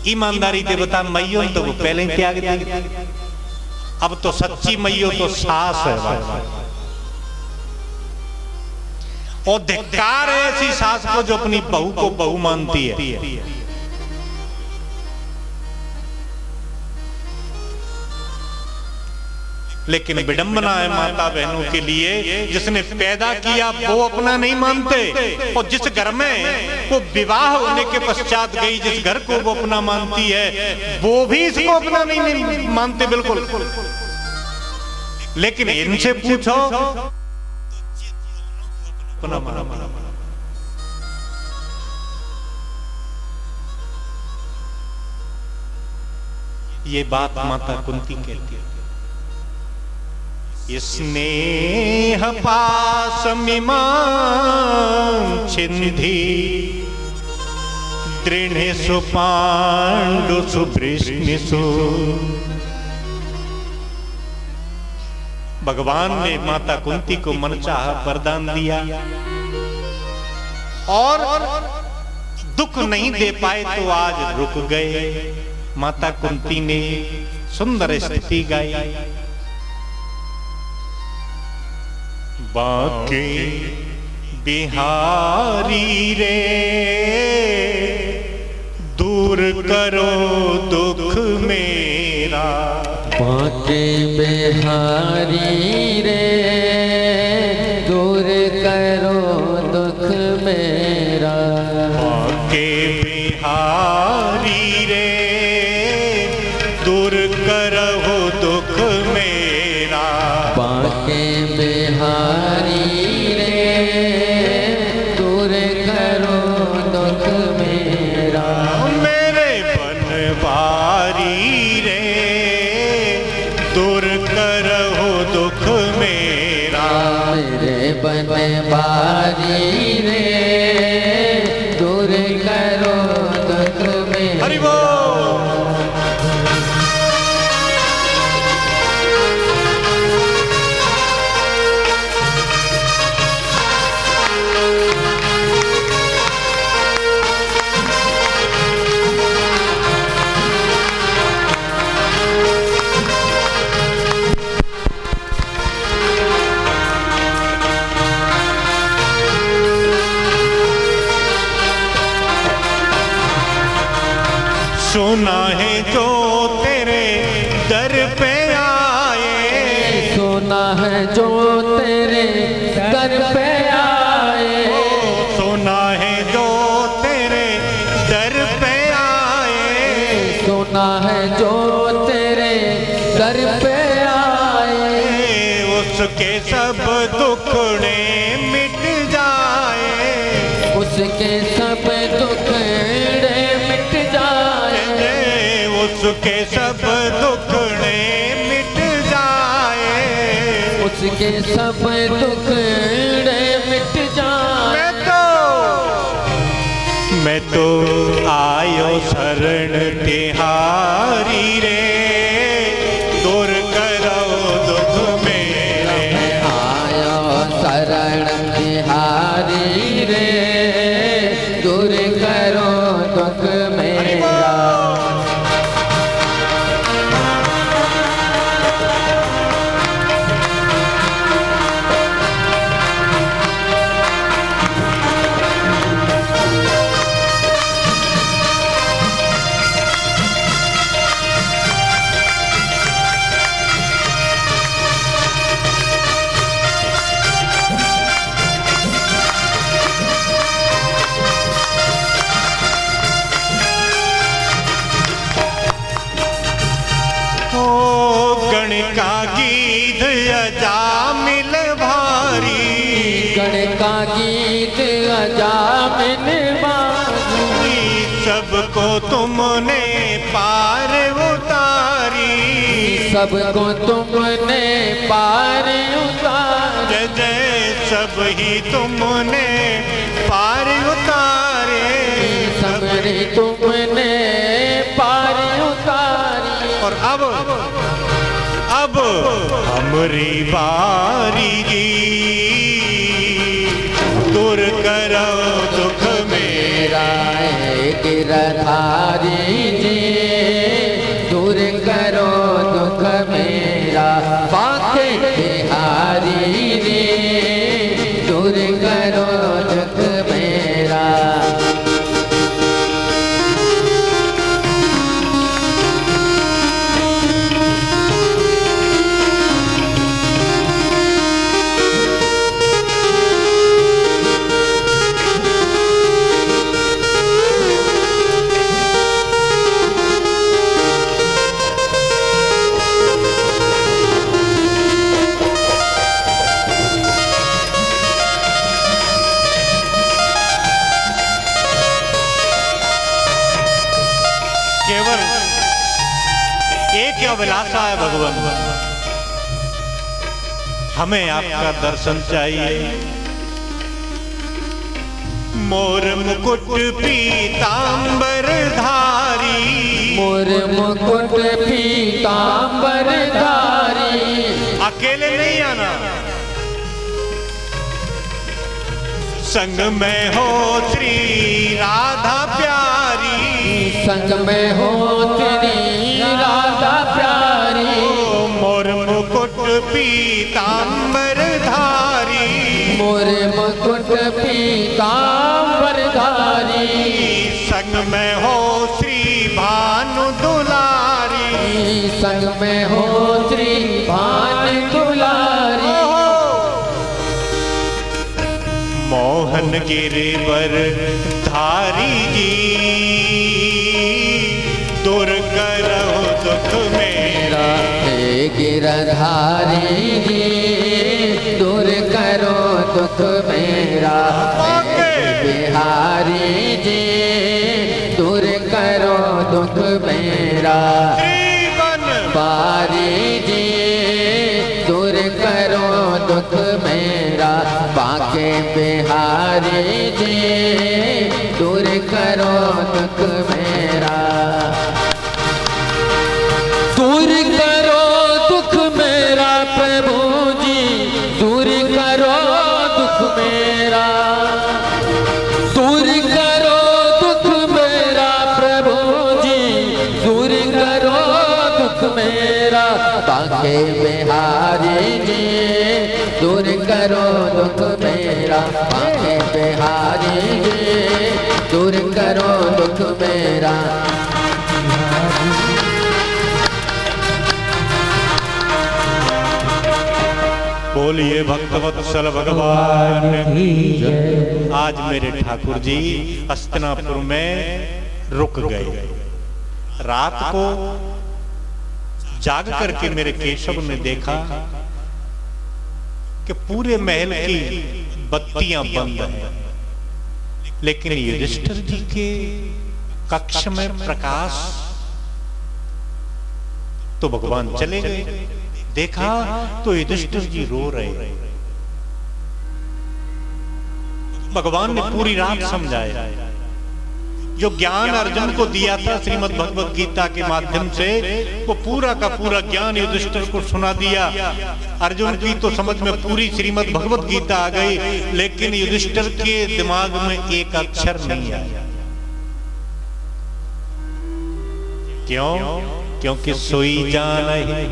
A: ईमानदारी से बता, मैयों तो वो पहले ही त्याग दी, अब तो सच्ची मैयों तो सास है। और धिक्कार है ऐसी सास को जो अपनी बहू को बहू मानती है। लेकिन विडंबना है माता बहनों के लिए, जिसने पैदा किया वो अपना नहीं मानते, और जिस घर में वो विवाह होने के पश्चात गई, जिस घर को वो अपना मानती है, वो भी इसको अपना नहीं मानते बिल्कुल। लेकिन इनसे पूछो अपना माना। ये बात माता कुंती कहती है, स्नेह पासमिमां छिंधी दृढ़ेषु पांडुषु वृष्णिषु। भगवान ने माता कुंती को मनचाहा वरदान दिया, और दुख नहीं दे पाए तो आज रुक गए। माता कुंती ने सुंदर स्तुति गाई, बाके बिहारी रे दूर करो दुख मेरा।
B: बाके बिहारी रे दूर करो दुख मेरा।
A: बाके बिहारी रे दूर करो दुख मेरा।
B: बाके बिहारी रे दूर करो दुख मेरा।
A: मेरे बनवारी रे दूर करो दुख मेरा।
B: मेरे बनवारी रे दूर दर पे आए,
A: उसके सब दुखड़े मिट जाए,
B: उसके सब दुखड़े मिट जाए,
A: उसके सब दुखड़े मिट जाए,
B: उसके सब दुखड़े मिट जाए।
A: मैं तो आयो शरण तिहारी रे, दूर करो दुख मेरे।
B: आयो शरण तिहारी रे, दूर करो दुख मेरा।
A: गणका गीत अजामिल भारी,
B: गणका गीत अजामिल भारी,
A: सबको तुमने पार उतारी,
B: सबको तुमने पार उतारी।
A: जय जय सब ही तुमने पार उतारे,
B: सबने तुमने पार उतारी।
A: और अब हमरी बारी जी, दूर करो दुख मेरा।
B: गिरधारी जी, दूर करो दुख मेरा। बांके बिहारी रे, दूर करो दुख मेरा।
A: केवल एक अभिलाषा है भगवान, हमें आपका दर्शन चाहिए। मोर मुकुट पीतांबर धारी,
B: मोर मुकुट पीतांबर धारी।
A: अकेले नहीं आना, संग में हो श्री राधा प्यारी,
B: संग में हो तेरी राधा प्यारी।
A: मोर मुकुट पीतांबर धारी,
B: मोर मुकुट पीतांबर धारी।
A: संग में हो श्री भानु दुलारी,
B: संग में हो श्री भानु दुलारी।
A: मोहन गिरिवर धारी जी, दूर करो दुख मेरा।
B: हे गिरधारी जी, दूर करो दुख मेरा। हे बिहारी जी, दूर करो दुख मेरा। बारी जी, दूर करो दुख मेरा। बांके बिहारी जी, दूर करो दुख मेरा। दूर करो दुख मेरा प्रभु जी, दूर करो दुख मेरा। दूर करो दुख मेरा प्रभु जी, दूर करो दुख मेरा। बांके बिहारी जी, दूर करो दुख मेरा। बांके बिहारी जी, दूर करो दुख मेरा।
A: बोलिए भक्तवत्सल भगवान की जय। आज मेरे ठाकुर जी हस्तिनापुर में रुक गए। रात को जाग करके मेरे केशव ने देखा कि पूरे महल की बत्तियां बंद हैं, लेकिन युधिष्ठिर जी के कक्ष में प्रकाश। तो भगवान चले गए, देखा तो युधिष्ठिर जी रो रहे। भगवान ने पूरी रात समझाया, जो ज्ञान अर्जुन को दिया था श्रीमद् भगवत गीता के माध्यम से, वो पूरा का पूरा ज्ञान युधिष्ठिर को सुना दिया। अर्जुन की तो समझ में पूरी श्रीमद् भगवत गीता आ गई, लेकिन युधिष्ठिर के दिमाग में एक अक्षर नहीं आया। क्यों? क्योंकि सोई जानहि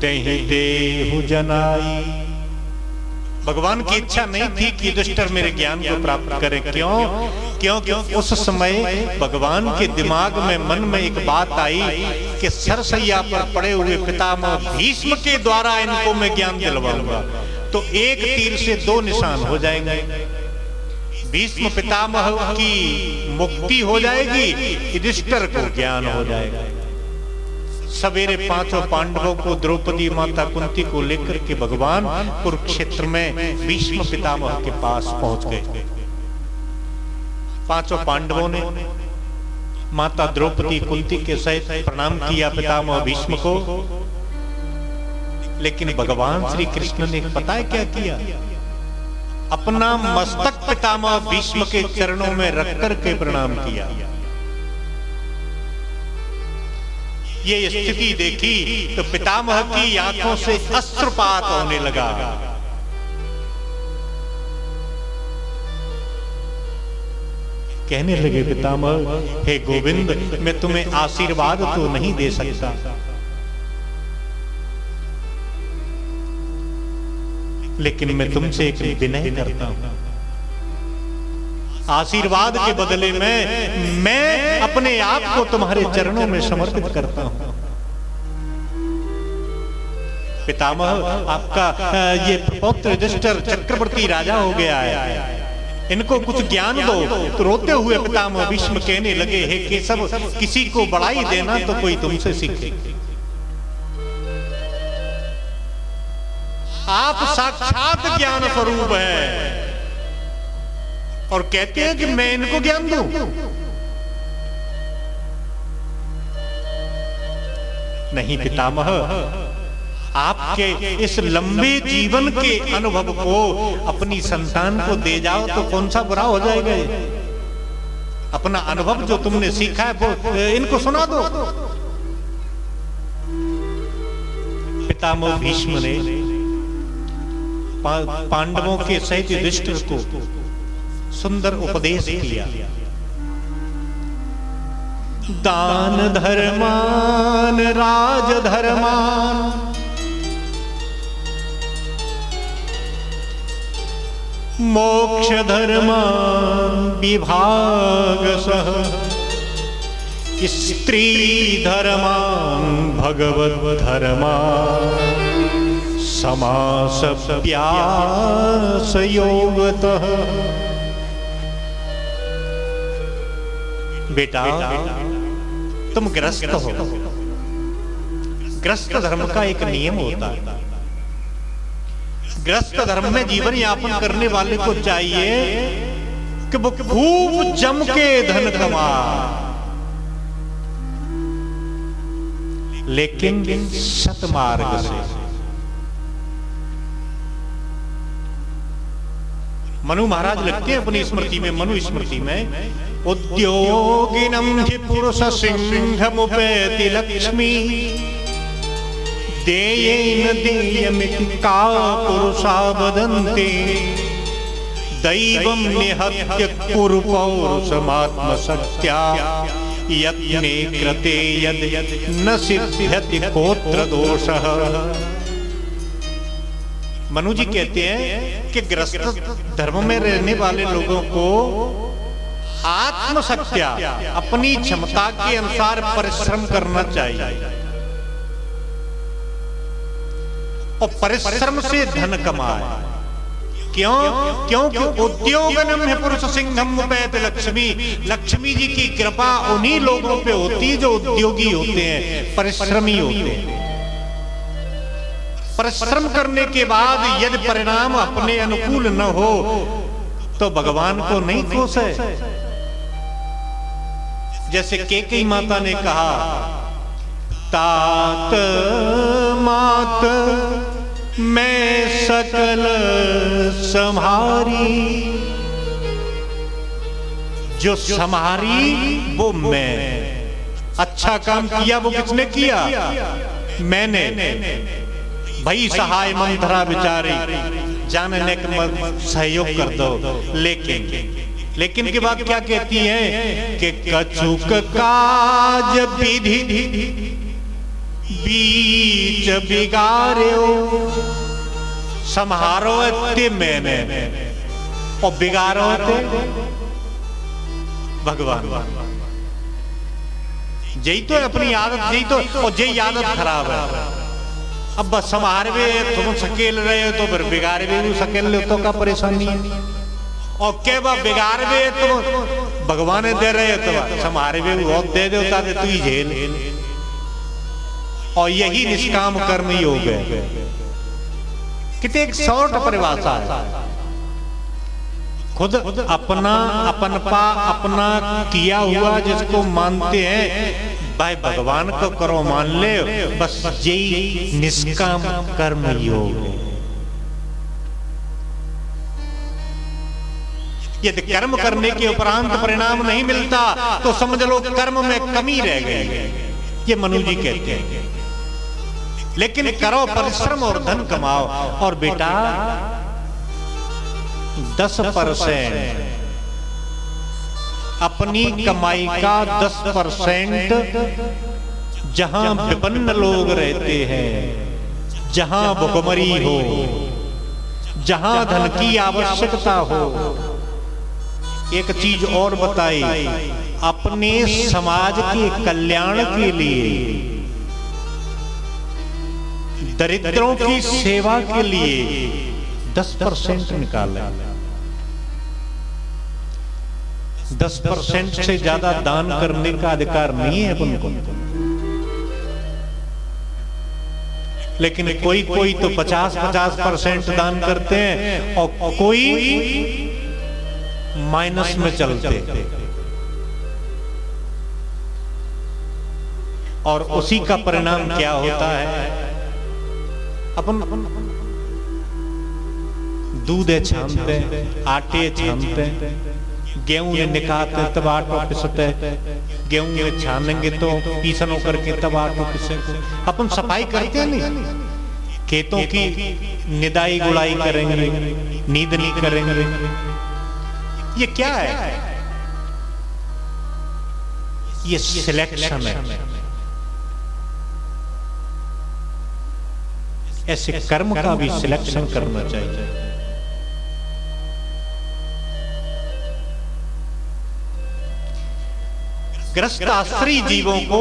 A: तेहि देहु जनाई। भगवान की इच्छा नहीं थी कि युधिष्ठिर मेरे ज्ञान को प्राप्त करे। क्यों? क्योंकि उस समय भगवान के दिमाग में, मन में एक बात आई कि सरसैया पर पड़े हुए पितामह भीष्म के द्वारा इनको मैं ज्ञान दिलवाऊंगा, तो एक तीर से दो निशान हो जाएंगे। भीष्म पितामह की मुक्ति हो जाएगी, युधिष्ठिर को ज्ञान हो जाएगा। सवेरे पांचों पांडवों को, द्रौपदी माता कुंती को लेकर के भगवान कुरुक्षेत्र में भीष्म पितामह के पास पहुंच गए। पांचों पांडवों ने माता द्रौपदी कुंती के सहित प्रणाम किया पितामह भीष्म को, लेकिन भगवान श्री कृष्ण ने पता है क्या किया? अपना मस्तक पितामह भीष्म के चरणों में रख करके प्रणाम किया। ये स्थिति देखी तो पितामह की आंखों से अश्रुपात होने लगा। कहने लगे, पितामह हे गोविंद, मैं तुम्हें आशीर्वाद तो नहीं दे सकता, लेकिन मैं तुमसे एक विनय करता हूं। आशीर्वाद के बदले में मैं अपने आप को तुम्हारे चरणों में समर्पित करता हूं। पितामह, आपका ये पुत्र युधिष्ठिर चक्रवर्ती राजा हो गया है, इनको कुछ ज्ञान दो। तो रोते हुए पितामह भीष्म कहने लगे, हे केशव, किसी को बड़ाई देना तो कोई तुमसे सीखे। आप साक्षात ज्ञान स्वरूप है और कहते हैं कि मैं इनको ज्ञान दूं। नहीं पितामह, आपके इस लंबे जीवन के अनुभव को अपनी संतान को दे जाओ तो कौन सा बुरा हो जाएगा। अपना अनुभव जो तुमने सीखा है वो इनको सुना दो। पितामह भीष्म ने पांडवों के सहित युधिष्ठिर को सुंदर उपदेश किया। दान धर्मान राज धर्मान मोक्ष धर्मान विभाग सह स्त्री धर्मान भगवत धर्मान समासप्यास योगतः। बेटा, तुम ग्रस्त हो। ग्रस्त धर्म का एक नियम होता है। ग्रस्त धर्म में जीवन यापन करने वाले को चाहिए कि वो खूब जम के धन कमाए, लेकिन सतमार्ग से। मनु महाराज लिखते हैं अपनी स्मृति में, मनु स्मृति में, उद्योगिनम हि पुरुष सिंहमुपेति लक्ष्मी देयेन देयमिति का पुरुषा वदन्ति दैवं निहत्य कुरु पौरुषमात्मसत्या यत्ने कृते यद् न सिद्ध्यति कोत्र दोषः। मनु जी कहते हैं कि ग्रस्त धर्म में रहने वाले लोगों को आत्मसत्या, अपनी क्षमता के अनुसार परिश्रम करना चाहिए और परिश्रम से धन कमाए। क्यों? क्योंकि उद्योगनम है पुरुष सिंहम उपैत लक्ष्मी। लक्ष्मी जी की कृपा उन्हीं लोगों पे होती है जो उद्योगी होते हैं, परिश्रमी होते हैं। परिश्रम करने के बाद यदि परिणाम अपने अनुकूल न हो तो भगवान को नहीं कोसे। जैसे केकई माता ने कहा, तात मात मैं सकल संहारी। जो संहारी वो मैं। अच्छा काम किया वो किसने किया? मैंने। भई सहाय मंथरा बिचारी, जानने का सहयोग कर दो। लेकिन के बाद क्या कहती है कि कछुक काज विधि बीच बिगाड़ो। संहारो ते मैंने और बिगाड़ो ते भगवान। यही तो अपनी आदत, यही तो, और यही आदत खराब है। अब बस संहारवे तुम सकेल रहे हो तो फिर बिगाड़वे भी सकेल ले तो का परेशानी है। और के बा बिगाड़वे तो भगवान दे रहे हो तो संहारवे बहुत दे दो ताकि तू ही झेल। और यही निष्काम कर्म योग है। कितने एक शॉर्ट परिभाषा है। खुद अपना अपनपा अपना किया हुआ जिसको मानते हैं, भाई भगवान को करो मान ले, बस यही निष्काम कर्म योग है। यदि कर्म करने के उपरांत परिणाम नहीं मिलता तो समझ लो कर्म में कमी रह गई। ये मनु जी कहते हैं। लेकिन करो परिश्रम और धन कमाओ। और बेटा 10% अपनी कमाई का 10% जहां विपन्न लोग रहते हैं, जहां भुखमरी हो, जहां धन की आवश्यकता हो। एक चीज और बताई, अपने समाज के कल्याण के लिए, दरिद्रों की सेवा के लिए 10% निकालें। 10% से ज्यादा दान करने का अधिकार नहीं है अपन को। लेकिन कोई तो 50% दान करते हैं और कोई माइनस में चलते। और उसी का परिणाम क्या होता है? अपन दूध छानते, आटे छानते, गेहूं निकालते तब आटो पिसते, गेहूं छानेंगे तो पीसन होकर के तब आटो पिसे। अपन सफाई करते हैं नहीं, खेतों की निदाई गुड़ाई करेंगे, नींदनी करेंगे। ये क्या है? ये सिलेक्शन है। ऐसे कर्म का भी सिलेक्शन करना चाहिए। ग्रस्त आश्रयी जीवों को